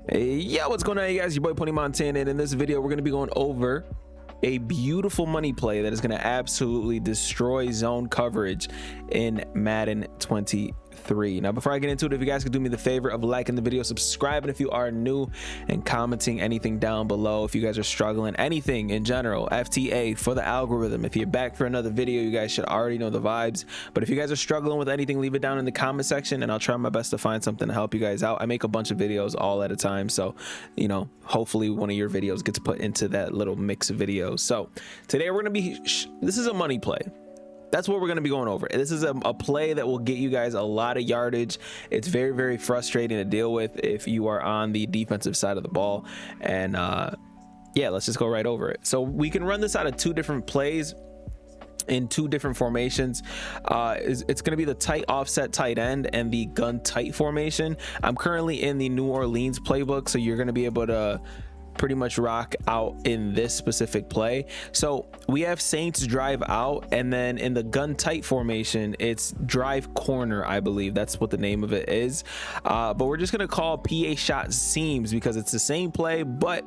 Hey, yeah, what's going on, you guys? Your boy Pony Montana, and in this video we're going to be going over a beautiful money play that is going to absolutely destroy zone coverage in Madden 23. Now, before I get into it, if you guys could do me the favor of liking the video, subscribing if you are new, and commenting anything down below if you guys are struggling, anything in general, FTA for the algorithm. If you're back for another video, you guys should already know the vibes, but if you guys are struggling with anything, leave it down in the comment section and I'll try my best to find something to help you guys out. I make a bunch of videos all at a time, so you know, hopefully one of your videos gets put into that little mix of videos. So today we're going to be this is a money play. That's what we're going to be going over. This is a play that will get you guys a lot of yardage. It's very, very frustrating to deal with if you are on the defensive side of the ball. And yeah, let's just go right over it. So we can run this out of two different plays in two different formations. It's going to be the tight offset tight end and the gun tight formation. I'm currently in the New Orleans playbook, so you're going to be able to pretty much rock out in this specific play. So we have Saints drive out, and then in the gun tight formation it's drive corner, I believe that's what the name of it is, but we're just gonna call PA shot seams because it's the same play, but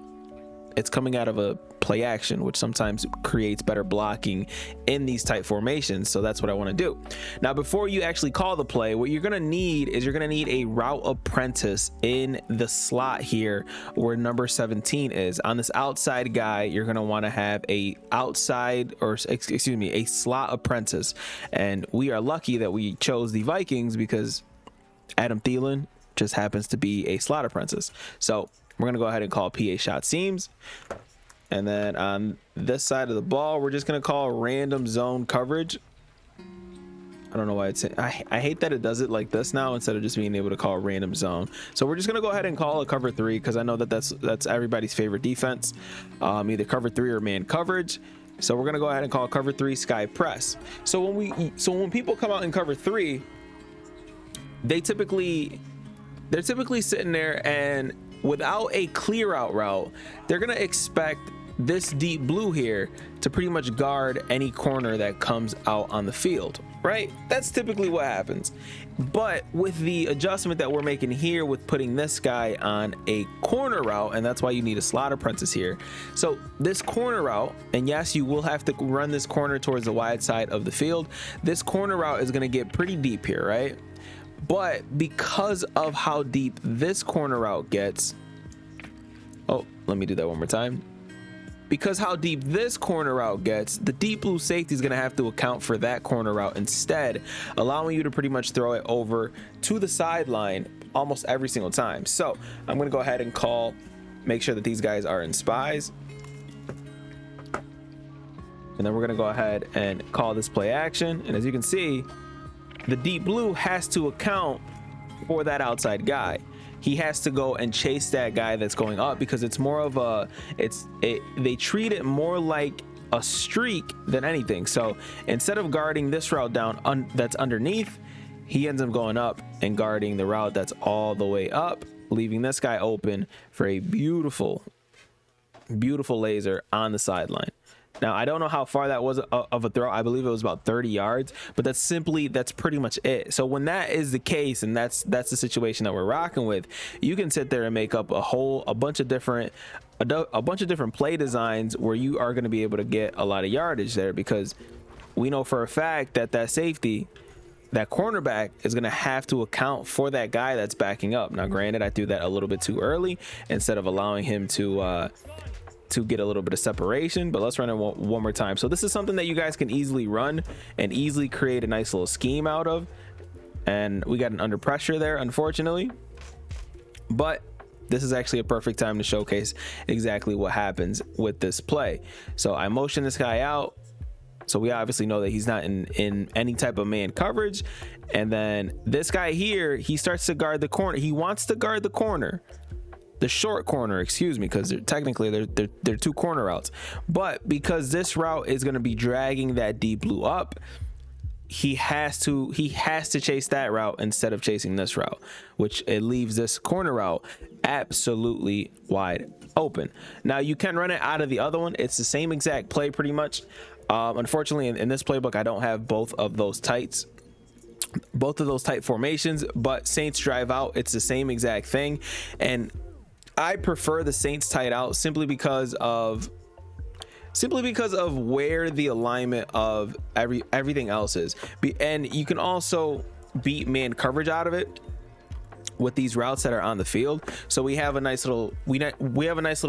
it's coming out of a play action, which sometimes creates better blocking in these tight formations. So that's what I want to do. Now, before you actually call the play, what you're going to need is you're going to need a route apprentice in the slot here where number 17 is. On this outside guy, you're going to want to have a outside, or excuse me, a slot apprentice. And we are lucky that we chose the Vikings because Adam Thielen just happens to be a slot apprentice. So we're going to go ahead and call PA shot seams. And then on this side of the ball, we're just going to call random zone coverage. I don't know why it's I hate that it does it like this now instead of just being able to call random zone. So we're just going to go ahead and call a cover 3 because I know that that's everybody's favorite defense, either cover 3 or man coverage. So we're going to go ahead and call cover 3 sky press. So when people come out in cover 3, they're typically sitting there, and without a clear out route, they're going to expect this deep blue here to pretty much guard any corner that comes out on the field, right? That's typically what happens. But with the adjustment that we're making here with putting this guy on a corner route, and that's why you need a slot apprentice here. So this corner route, and yes, you will have to run this corner towards the wide side of the field. This corner route is going to get pretty deep here, right? But because of how deep this corner route gets, oh, let me do that one more time. Because how deep this corner route gets, the deep blue safety is going to have to account for that corner route instead, allowing you to pretty much throw it over to the sideline almost every single time. So I'm going to go ahead and make sure that these guys are in spies. And then we're going to go ahead and call this play action. And as you can see, the deep blue has to account for that outside guy. He has to go and chase that guy that's going up because it's more of they treat it more like a streak than anything. So instead of guarding this route down that's underneath, he ends up going up and guarding the route that's all the way up, leaving this guy open for a beautiful laser on the sideline. Now, I don't know how far that was of a throw. I believe it was about 30 yards, but that's pretty much it. So when that is the case, and that's the situation that we're rocking with, you can sit there and make up a bunch of different play designs where you are going to be able to get a lot of yardage there, because we know for a fact that safety, that cornerback, is going to have to account for that guy that's backing up. Now, granted, I threw that a little bit too early instead of allowing him to get a little bit of separation, but let's run it one more time. So this is something that you guys can easily run and easily create a nice little scheme out of. And we got an under pressure there, unfortunately, but this is actually a perfect time to showcase exactly what happens with this play. So I motion this guy out, so we obviously know that he's not in any type of man coverage. And then this guy here, he starts to guard the corner. He wants to guard the corner, the short corner, excuse me, because technically they're two corner routes. But because this route is going to be dragging that deep blue up, he has to chase that route instead of chasing this route, which it leaves this corner route absolutely wide open. Now you can run it out of the other one. It's the same exact play pretty much. Unfortunately, in this playbook, I don't have both of those tight formations, but Saints drive out, it's the same exact thing. And I prefer the Saints tight out simply because of where the alignment of everything else is. And you can also beat man coverage out of it with these routes that are on the field. So we have a nice little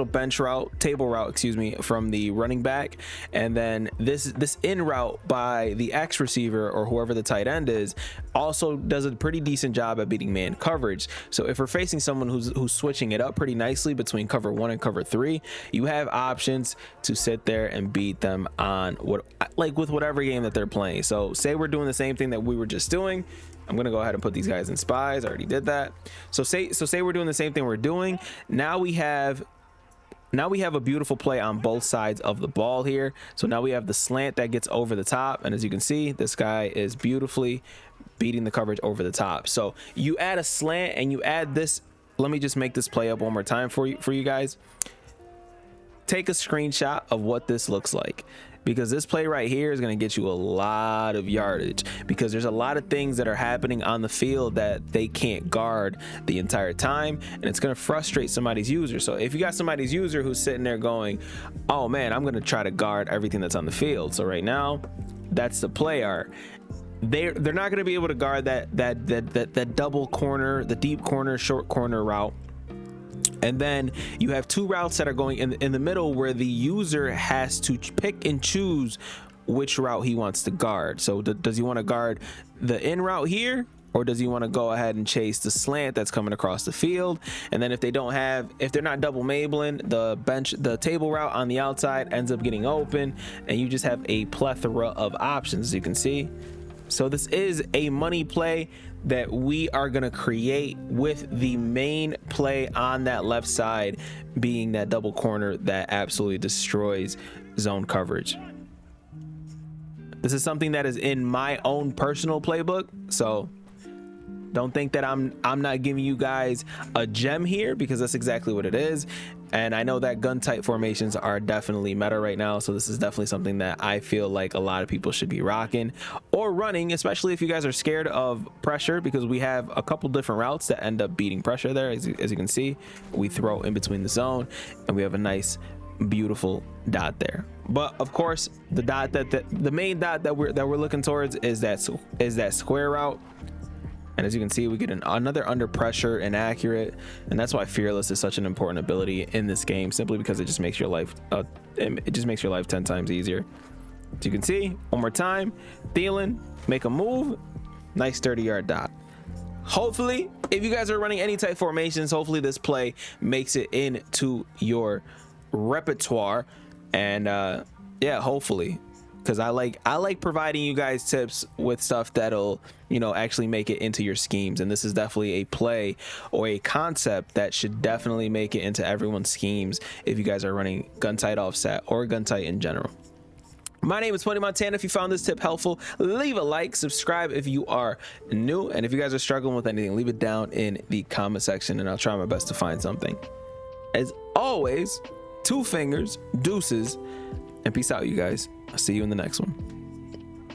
bench route, table route, excuse me, from the running back, and then this in route by the X receiver or whoever the tight end is also does a pretty decent job at beating man coverage. So if we're facing someone who's switching it up pretty nicely between cover 1 and cover 3, you have options to sit there and beat them on with whatever game that they're playing. So say we're doing the same thing that we were just doing. I'm gonna go ahead and put these guys in spies. I already did that. So say we're doing the same thing we're doing. Now we have a beautiful play on both sides of the ball here. So now we have the slant that gets over the top, and as you can see, this guy is beautifully beating the coverage over the top. So you add a slant and you add this. Let me just make this play up one more time for you guys. Take a screenshot of what this looks like, because this play right here is going to get you a lot of yardage, because there's a lot of things that are happening on the field that they can't guard the entire time, and it's going to frustrate somebody's user. So if you got somebody's user who's sitting there going, oh man, I'm going to try to guard everything that's on the field. So right now, that's the play art. They're not going to be able to guard that double corner, the deep corner, short corner route. And then you have two routes that are going in the middle, where the user has to pick and choose which route he wants to guard. So does he want to guard the in route here, or does he want to go ahead and chase the slant that's coming across the field? And then if they're not double mabling, the table route on the outside ends up getting open, and you just have a plethora of options, as you can see. So this is a money play that we are going to create, with the main play on that left side being that double corner that absolutely destroys zone coverage. This is something that is in my own personal playbook, so don't think that I'm not giving you guys a gem here, because that's exactly what it is. And I know that gun tight formations are definitely meta right now, so this is definitely something that I feel like a lot of people should be rocking or running, especially if you guys are scared of pressure, because we have a couple different routes that end up beating pressure there. As you can see, we throw in between the zone, and we have a nice beautiful dot there. But of course, the main dot that we're looking towards is that square route. And as you can see, we get another under pressure inaccurate, and that's why fearless is such an important ability in this game, simply because it just makes your life 10 times easier. As you can see, one more time, Thielen, make a move, nice 30-yard dot. Hopefully, if you guys are running any type formations, hopefully this play makes it into your repertoire. And yeah, hopefully, because I like providing you guys tips with stuff that'll, actually make it into your schemes. And this is definitely a play or a concept that should definitely make it into everyone's schemes if you guys are running gun tight offset or gun tight in general. My name is Pony Montana. If you found this tip helpful, leave a like, subscribe if you are new, and if you guys are struggling with anything, leave it down in the comment section, and I'll try my best to find something. As always, 2 fingers, deuces, and peace out, you guys. I'll see you in the next one.